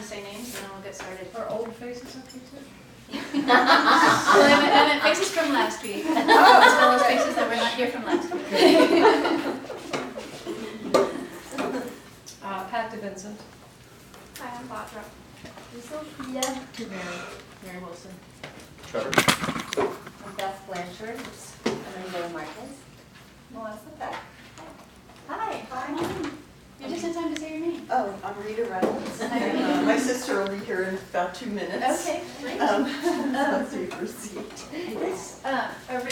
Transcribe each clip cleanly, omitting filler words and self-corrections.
to say names and then we'll get started. Are old faces okay too? Well, I meant faces from last week, as well as faces that were not here from last week. Pat DeVincent. Hi, I'm Barbara. Sophia. Mary Wilson. Trevor? I'm Beth Blanchard. I'm Linda Marquez. Melissa Beck. Hi. Come on. You're just in time to say your name. Oh, I'm Rita Reynolds. Hi. My sister will be here in about 2 minutes. Okay, great. Let's see, proceed.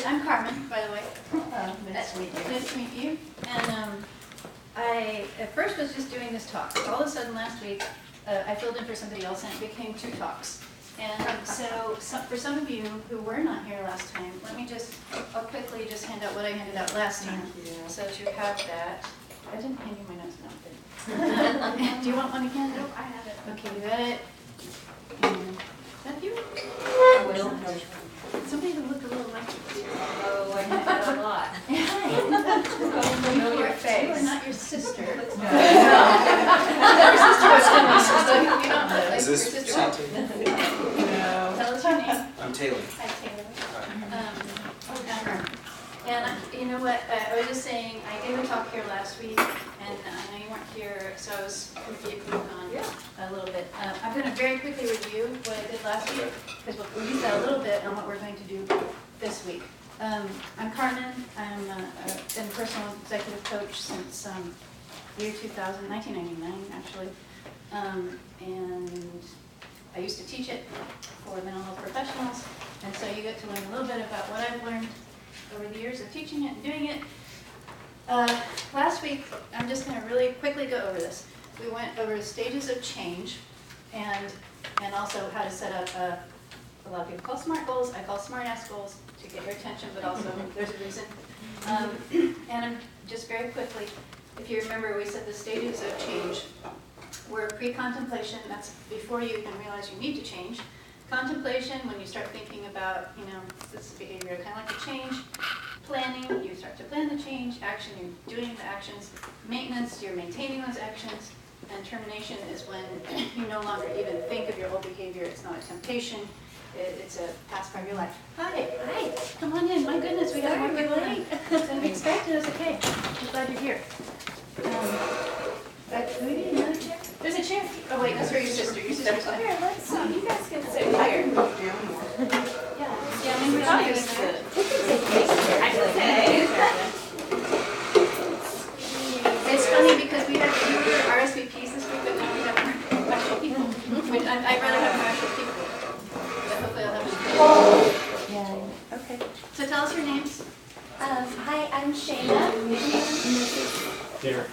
I'm Carmen, by the way. Nice to meet you. Nice to meet you. And I at first was just doing this talk. All of a sudden last week, I filled in for somebody else and it became 2 talks. And so for some of you who were not here last time, I'll quickly just hand out what I handed out last time. Thank you. So that you have that. I didn't hand you my notes, no, I didn't. Do you want one again? Nope, I have it. Okay, you got it. And that you? I will. Somebody who looked a little like you. Oh, I have that a lot. Hi. Know your face. You are not your sister. No. Your sister was coming, so you don't look like Is your this sister. Santa? Tell us your name. I'm Taylor. Hi, Taylor. And you know what, I was just saying, I gave a talk here last week, and I know you weren't here, so I was confused on a little bit. I'm going to very quickly review what I did last week, because we'll use that a little bit on what we're going to do this week. I'm Carmen. I'm been a personal executive coach since year 2000, 1999 actually, and I used to teach it for mental health professionals, and so you get to learn a little bit about what I've learned over the years of teaching it and doing it. Last week, I'm just going to really quickly go over this. We went over stages of change and also how to set up a lot of people call SMART goals. I call SMART-ass goals to get your attention, but also there's a reason. And I'm just very quickly, if you remember, we said the stages of change were pre-contemplation. That's before you even realize you need to change. Contemplation, when you start thinking about, this behavior I kind of like to change. Planning, you start to plan the change. Action, you're doing the actions. Maintenance, you're maintaining those actions. And termination is when you no longer even think of your old behavior. It's not a temptation. It's a past part of your life. Hi. Come on in. My goodness, we got more people late. Didn't expect it. It's okay. I'm glad you're here. Do we need another chair? There's a chair. Oh wait, that's for your sister. Your sister's fine. Here, let's, you guys can sit I here. can move down more. Yeah, I mean, we're not used to it. It's funny because we have fewer RSVPs this week, but now we have more actual people. Which I'd rather have more actual people. But hopefully I'll have more. Yeah. Okay. So tell us your names. Hi, I'm Shayna. Here.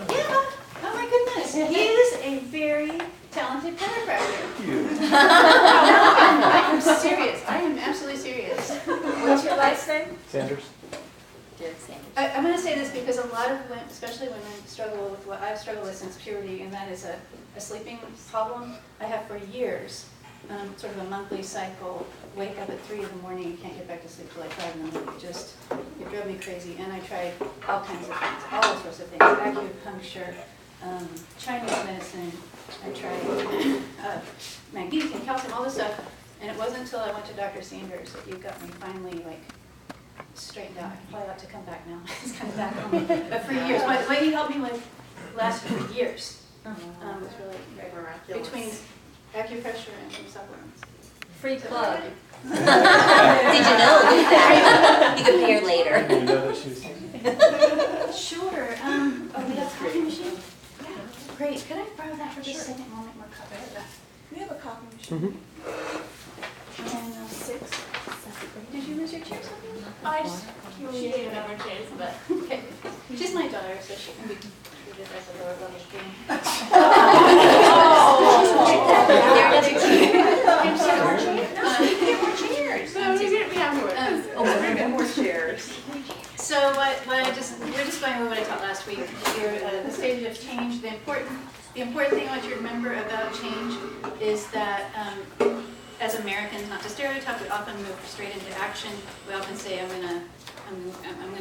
Yeah. Oh my goodness. He is a very talented chiropractor. I'm serious. I am absolutely serious. What's your last name? Sanders? I'm going to say this because a lot of women, especially women, struggle with what I've struggled with since puberty, and that is a sleeping problem. I have for years, sort of a monthly cycle, wake up at 3 in the morning and can't get back to sleep till like 5 in the morning. It drove me crazy, and I tried all kinds of things, all sorts of things, acupuncture, Chinese medicine. I tried magnesium, calcium, all this stuff, and it wasn't until I went to Dr. Sanders that you got me finally straightened out. I probably ought to come back now. It's kind of back on me. But for years, what he helped me with lasted for years. Was really very miraculous. Between acupressure and some supplements. Free plug. Did you know that? You can pay her later. You know that she's... Sure. Oh, we have a coffee machine? Yeah. Great. Could I borrow that for just a second? We'll make more coffee. We have a coffee machine. And 6. Did you lose your chair something? I just accumulated other chairs, but. Okay. She's my daughter, so she can be treated as a lower level being. More chairs. No, we have more. We have more chairs. So we're just going over what I taught last week. The stage of change. The important thing I want you to remember about change is that as Americans, not to stereotype, we often move straight into action. We often say, I'm gonna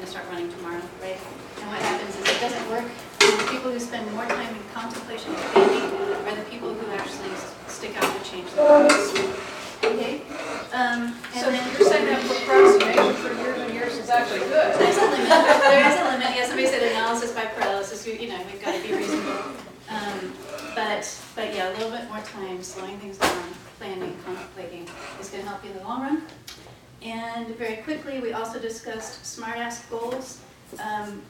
start running tomorrow, right? And what happens is it doesn't work. And people who spend more time in contemplation and planning change the goals. Okay? And So then you're saying that procrastination for years and years is actually good? there's a limit. There is a limit. Yeah, somebody said analysis by paralysis. You know, we've got to be reasonable. But yeah, a little bit more time, slowing things down, planning, contemplating is going to help you in the long run. And very quickly, we also discussed SMART-Ask goals,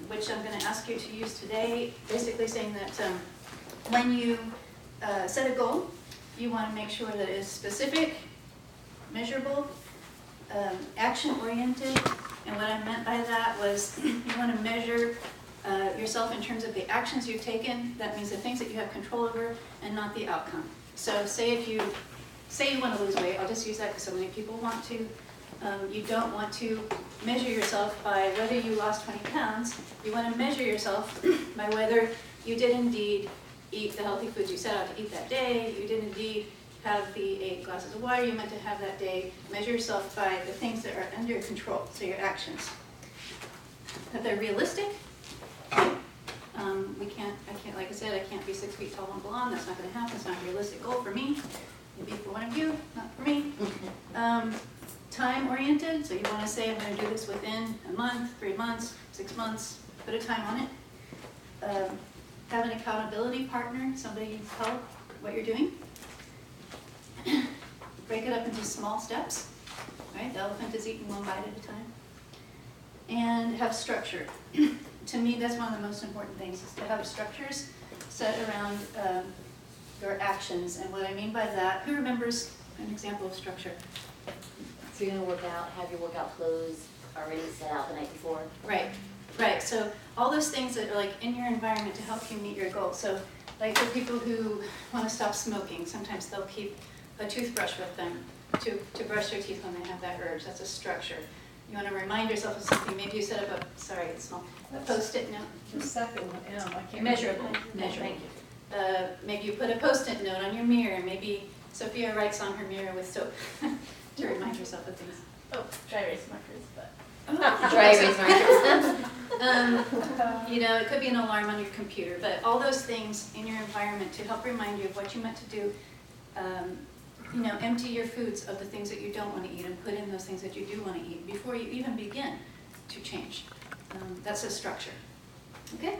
which I'm going to ask you to use today. Basically saying that when you set a goal, you want to make sure that it is specific, measurable, action-oriented. And what I meant by that was you want to measure yourself in terms of the actions you've taken. That means the things that you have control over and not the outcome. So say you want to lose weight, I'll just use that because so many people want to. You don't want to measure yourself by whether you lost 20 pounds. You want to measure yourself by whether you did indeed eat the healthy foods you set out to eat that day, you did indeed have the 8 glasses of water you meant to have that day. Measure yourself by the things that are under your control, so your actions. That they're realistic. Like I said, I can't be 6 feet tall and blonde. That's not going to happen. It's not a realistic goal for me. Maybe for one of you, not for me. Time oriented, so you want to say I'm going to do this within a month, 3 months, 6 months. Put a time on it. Have an accountability partner, somebody you tell what you're doing. Break it up into small steps. Right? The elephant is eaten one bite at a time. And have structure. To me, that's one of the most important things, is to have structures set around your actions. And what I mean by that, who remembers an example of structure? So you're gonna work out, have your workout clothes already set out the night before? Right, right. So all those things that are like in your environment to help you meet your goals. So like for people who want to stop smoking, sometimes they'll keep a toothbrush with them to brush their teeth when they have that urge. That's a structure. You want to remind yourself of something. Maybe you set up a Post-it note. The second one, I can't. Measurable. Measurable. Maybe you put a Post-it note on your mirror. Maybe Sophia writes on her mirror with soap to remind yourself of things. Oh, dry erase markers, but. Dry erase markers. You know, it could be an alarm on your computer, but all those things in your environment to help remind you of what you meant to do. You know, empty your foods of the things that you don't want to eat and put in those things that you do want to eat before you even begin to change. That's a structure. Okay?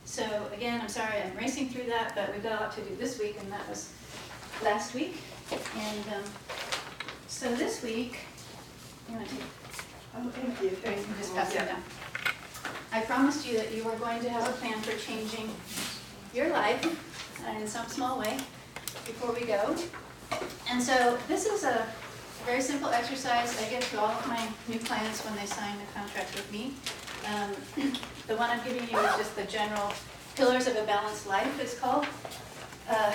So again, I'm sorry I'm racing through that, but we've got a lot to do this week, and that was last week. And so this week, you want to take, Oh, thank you. or you can just pass it down. I promised you that you were going to have a plan for changing your life in some small way before we go. And so this is a very simple exercise I give to all of my new clients when they sign the contract with me. The one I'm giving you is just the general Pillars of a Balanced Life, it's called.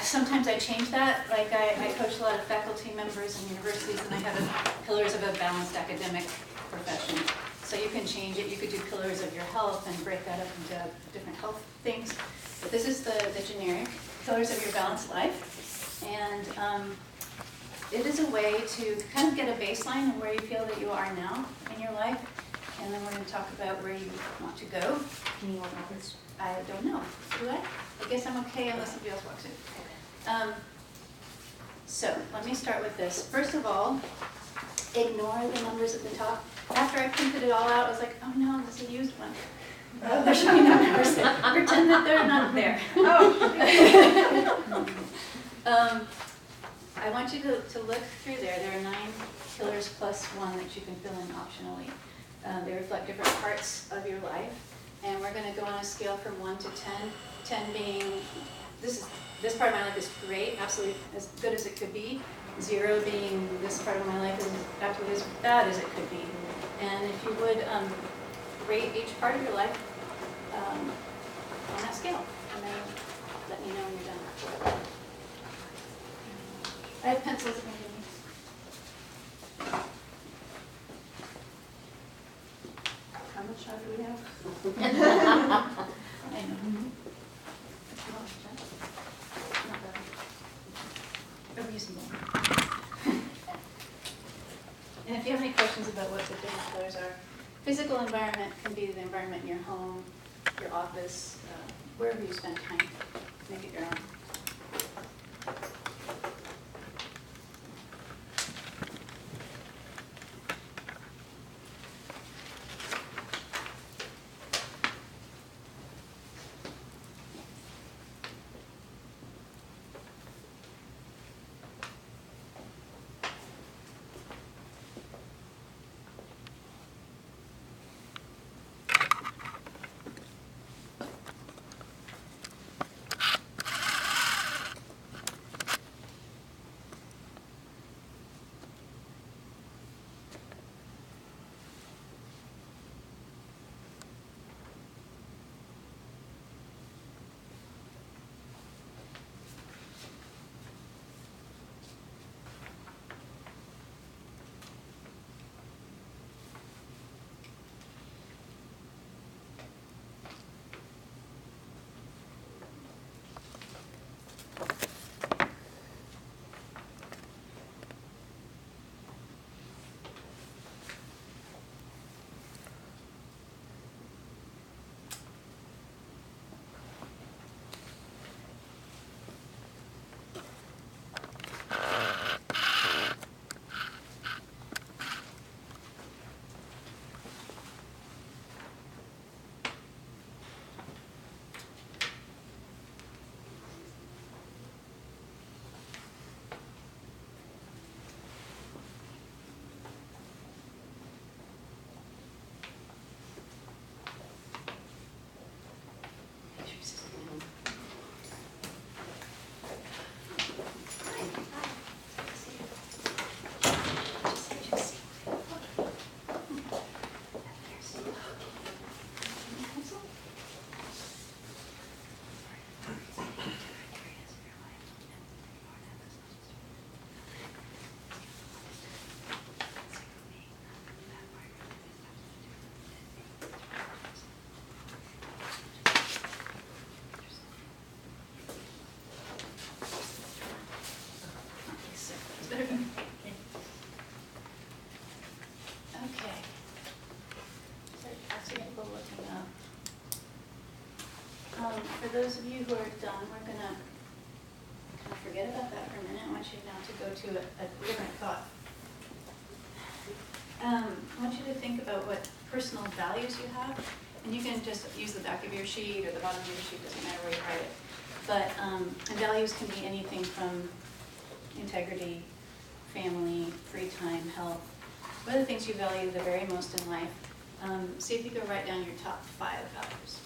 Sometimes I change that, like I coach a lot of faculty members in universities, and I have a Pillars of a Balanced Academic Profession. So you can change it. You could do Pillars of Your Health and break that up into different health things. But this is the generic Pillars of Your Balanced Life. And it is a way to kind of get a baseline of where you feel that you are now in your life. And then we're going to talk about where you want to go. Can you walk backwards? I don't know. Do I? I guess I'm okay unless somebody else walks in. So let me start with this. First of all, ignore the numbers at the top. After I printed it all out, I was like, oh no, this is a used one. There should be no numbers there. Pretend that they're not there. I want you to look through there. There are 9 pillars plus 1 that you can fill in optionally. They reflect different parts of your life. And we're going to go on a scale from 1 to 10. 10 being, this part of my life is great, absolutely as good as it could be. 0 being, this part of my life is absolutely as bad as it could be. And if you would rate each part of your life on that scale, and then let me know when you're done. I have pencils if you need. How much time do we have? I know. Not bad. Reasonable. And if you have any questions about what the different colors are, physical environment can be the environment in your home, your office, wherever you spend time. Make it your own. for those of you who are done, we're gonna kind of forget about that for a minute. I want you now to go to a different thought. I want you to think about what personal values you have, and you can just use the back of your sheet or the bottom of your sheet, doesn't matter where you write it. But and values can be anything from integrity, family, free time, health. What are the things you value the very most in life? See if you can write down your top 5 values.